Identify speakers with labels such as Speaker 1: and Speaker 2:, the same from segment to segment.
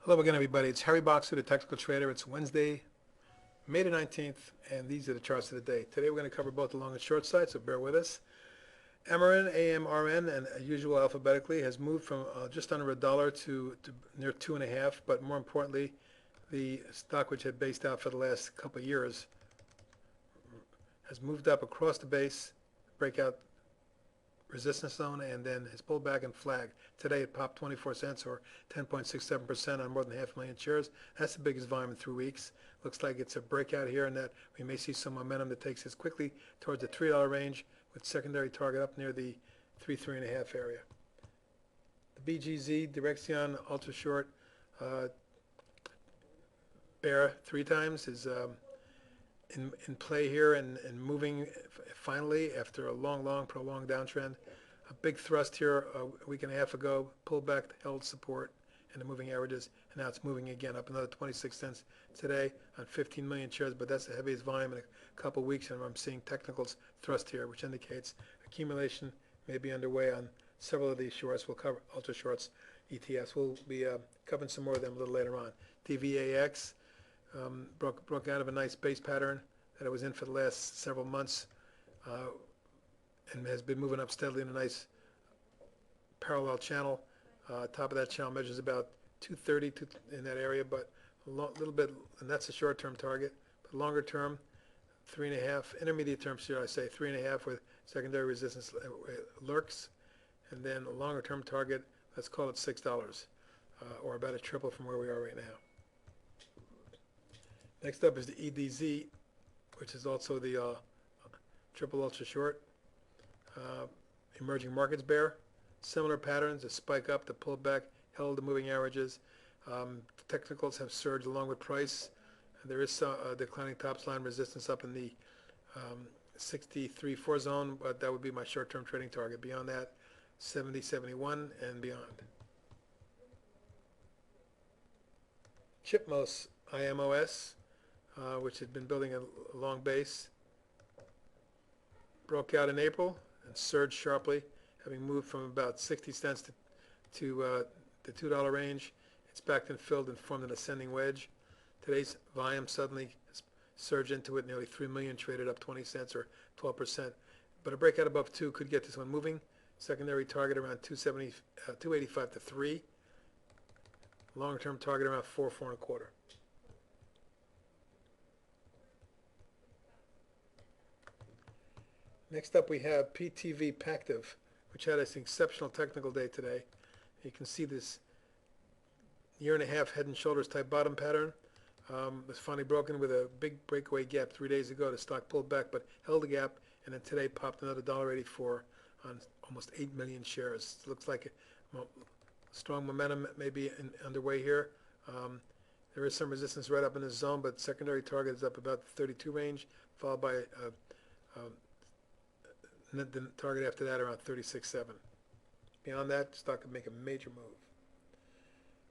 Speaker 1: Hello again, everybody. It's Harry Boxer, the Technical Trader. It's Wednesday, May the 19th, and these are the charts of the day. Today we're going to cover both the long and short side, so bear with us. AMRN, AMRN, and as usual alphabetically, has moved from just under $1 to near 2.5, but more importantly, the stock which had based out for the last couple of years has moved up across the base, breakout resistance zone, and then has pulled back and flagged. Today it popped 24 cents or 10.67% on more than 500,000 shares. That's the biggest volume in 3 weeks. Looks like it's a breakout here, and that we may see some momentum that takes us quickly towards the $3 range with secondary target up near the 3.5 area. The BGZ, Direction, ultra short, bear 3 times is in play here and moving finally after a long prolonged downtrend. A big thrust here a week and a half ago, pulled back, held support in the moving averages, and now it's moving again up another 26 cents today on 15 million shares, but that's the heaviest volume in a couple of weeks, and I'm seeing technicals thrust here, which indicates accumulation may be underway on several of these shorts. We'll cover ultra shorts ETFs. We'll be covering some more of them a little later on. DVAX broke out of a nice base pattern that it was in for the last several months and has been moving up steadily in a nice parallel channel. Top of that channel measures about 230 in that area, but a little bit, and that's a short-term target. But longer term, 3.5, intermediate term, should I say, 3.5 with secondary resistance lurks, and then a longer-term target, let's call it $6, or about a triple from where we are right now. Next up is the EDZ, which is also the triple ultra short. Emerging markets bear. Similar patterns, a spike up, the pullback, held the moving averages. Technicals have surged along with price. There is a declining tops line resistance up in the 63.4 zone, but that would be my short-term trading target. Beyond that, 70, 71, and beyond. Chipmos, IMOS, which had been building a long base, broke out in April and surged sharply, having moved from about 60 cents to the $2 range. It's backed and filled and formed an ascending wedge. Today's volume suddenly surged into it, nearly 3 million traded, up 20 cents or 12%. But a breakout above 2 could get this one moving. Secondary target around 285 to 3. Long-term target around 4, 4.25. Next up we have PTV Pactive, which had an exceptional technical day today. You can see this year and a half head and shoulders type bottom pattern. Was finally broken with a big breakaway gap 3 days ago. The stock pulled back but held the gap, and then today popped another $1.84 on almost 8 million shares. It looks like a strong momentum may be underway here. There is some resistance right up in this zone, but secondary target is up about the 32 range, followed by the target after that around 36.7. Beyond that, stock could make a major move.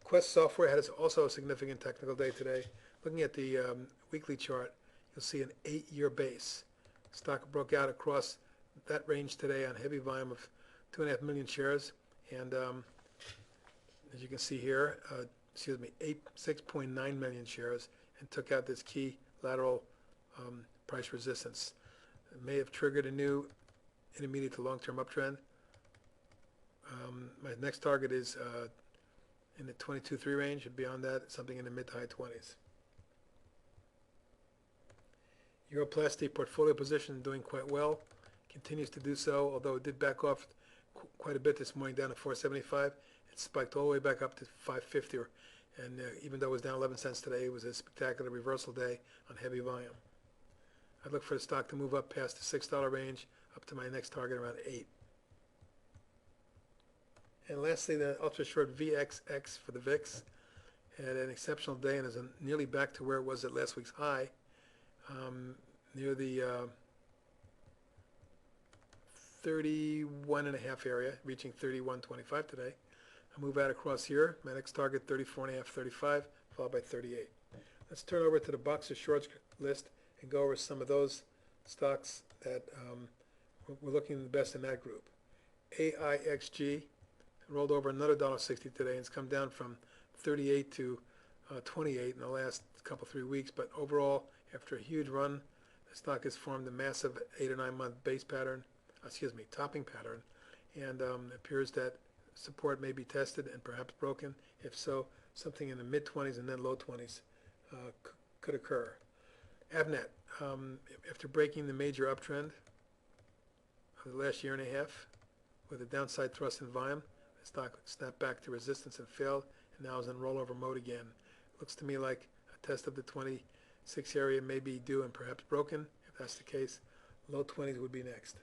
Speaker 1: Quest Software had also a significant technical day today. Looking at the weekly chart, you'll see an 8-year base. Stock broke out across that range today on heavy volume of 2.5 million shares, and as you can see here, 6.9 million shares, and took out this key lateral price resistance. It may have triggered a new intermediate to long-term uptrend. My next target is in the 22.3 range, and beyond that, something in the mid to high 20s. Europlastic portfolio position doing quite well, continues to do so, although it did back off quite a bit this morning down to 475. It spiked all the way back up to 550, and even though it was down 11 cents today, it was a spectacular reversal day on heavy volume. I'd look for the stock to move up past the $6 range, up to my next target around 8. And lastly, the ultra short VXX for the VIX had an exceptional day and is nearly back to where it was at last week's high, near the 31.5 area, reaching 31.25 today. I move out across here. My next target 34.5, 35, followed by 38. Let's turn over to the Boxer Shorts list and go over some of those stocks that we're looking the best in that group. AIXG rolled over another $1.60 today, and it's come down from 38 to 28 in the last couple 3 weeks. But overall, after a huge run, the stock has formed a massive 8 or 9 month base pattern, topping pattern, and it appears that support may be tested and perhaps broken. If so, something in the mid 20s and then low 20s could occur. Avnet, after breaking the major uptrend of the last year and a half with a downside thrust in volume, the stock snapped back to resistance and failed, and now is in rollover mode again. Looks to me like a test of the 26 area may be due and perhaps broken. If that's the case, low 20s would be next.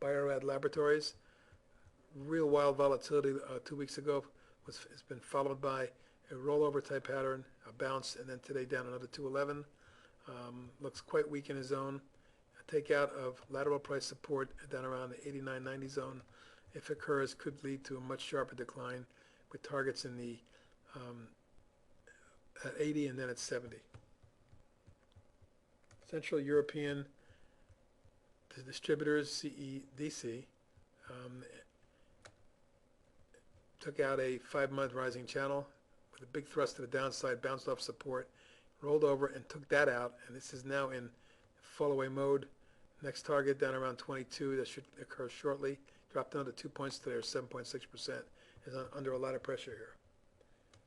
Speaker 1: Bio-Rad Laboratories, real wild volatility 2 weeks ago has been followed by a rollover type pattern, a bounce, and then today down another 211. Looks quite weak in his zone. A takeout of lateral price support down around the 89.90 zone, if it occurs, could lead to a much sharper decline with targets in the at 80 and then at 70. Central European distributors, CEDC, took out a 5-month rising channel with a big thrust to the downside, bounced off support, rolled over and took that out, and this is now in fall away mode. Next target down around 22, that should occur shortly. Dropped down to 2 points today, or 7.6%. Is under a lot of pressure here.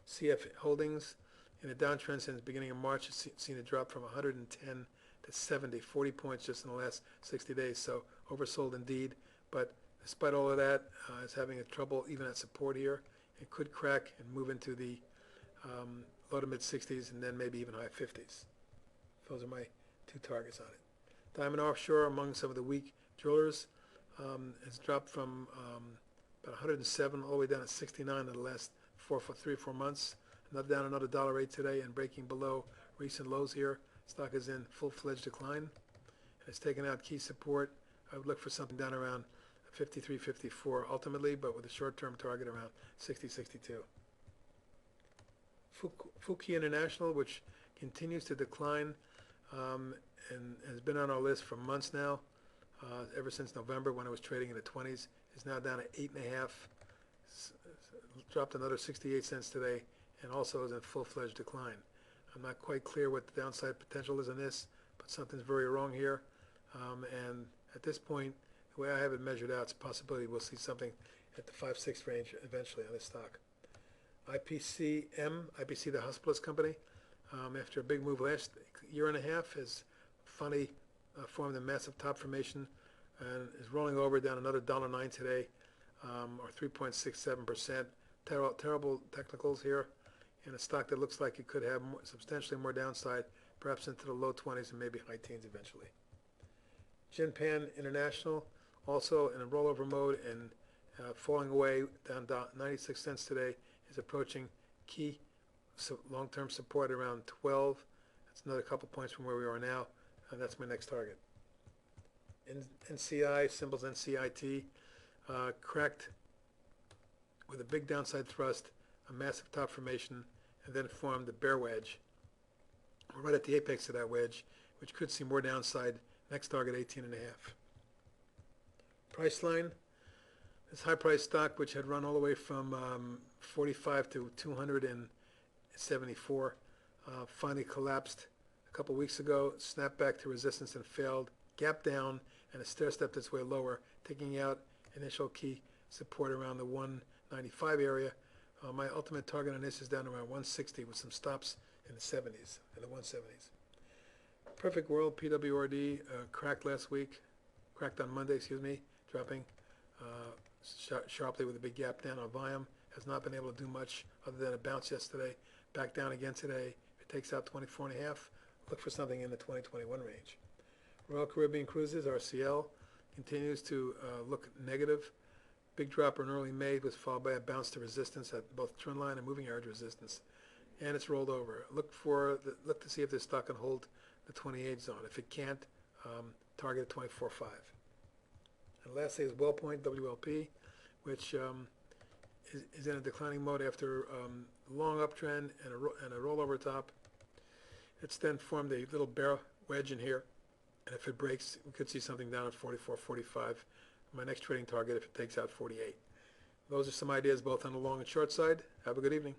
Speaker 1: CF Holdings, in a downtrend since the beginning of March, has seen a drop from 110 to 70, 40 points just in the last 60 days. So oversold indeed. But despite all of that, it's having a trouble even at support here. It could crack and move into the low to mid 60s and then maybe even high 50s. Those are my 2 targets on it. Diamond Offshore, among some of the weak drillers, has dropped from about 107 all the way down to 69 in the last 3 or 4 months. Down another $1.08 today and breaking below recent lows here. Stock is in full-fledged decline. It's taken out key support. I would look for something down around 53, 54 ultimately, but with a short-term target around 60, 62. Fuki International, which continues to decline and has been on our list for months now, ever since November when it was trading in the 20s, is now down at 8.5. Dropped another 68 cents today and also is in full-fledged decline. I'm not quite clear what the downside potential is in this, but something's very wrong here. And at this point, the way I have it measured out, it's a possibility we'll see something at the 5-6 range eventually on this stock. IPC, the hospitalist company, after a big move last year and a half, has finally formed a massive top formation and is rolling over down another $1.09 today, or 3.67%. Terrible technicals here, and a stock that looks like it could have substantially more downside, perhaps into the low 20s and maybe high teens eventually. Jinpan International, also in a rollover mode and falling away down 96 cents today, is approaching key long-term support around 12. That's another couple points from where we are now, and that's my next target. NCI, symbols NCIT, cracked with a big downside thrust, a massive top formation, and then formed a bear wedge. We're right at the apex of that wedge, which could see more downside. Next target, 18.5. Priceline, this high-priced stock, which had run all the way from 45 to 274, finally collapsed a couple weeks ago, snapped back to resistance and failed, gap down, and a stair-stepped its way lower, taking out initial key support around the 195 area. My ultimate target on this is down around 160 with some stops in the 70s, in the 170s. Perfect World, PWRD, cracked on Monday, dropping sharply with a big gap down on volume. Has not been able to do much other than a bounce yesterday. Back down again today. It takes out 24.5. Look for something in the 2021 range. Royal Caribbean Cruises, RCL, continues to look negative. Big drop in early May was followed by a bounce to resistance at both trend line and moving average resistance, and it's rolled over. Look to see if this stock can hold the 28 zone. If it can't, target 24.5. And lastly is WellPoint, WLP, which is in a declining mode after a long uptrend and a rollover top. It's then formed a little bear wedge in here, and if it breaks, we could see something down at 44, 45. My next trading target if it takes out 48. Those are some ideas both on the long and short side. Have a good evening.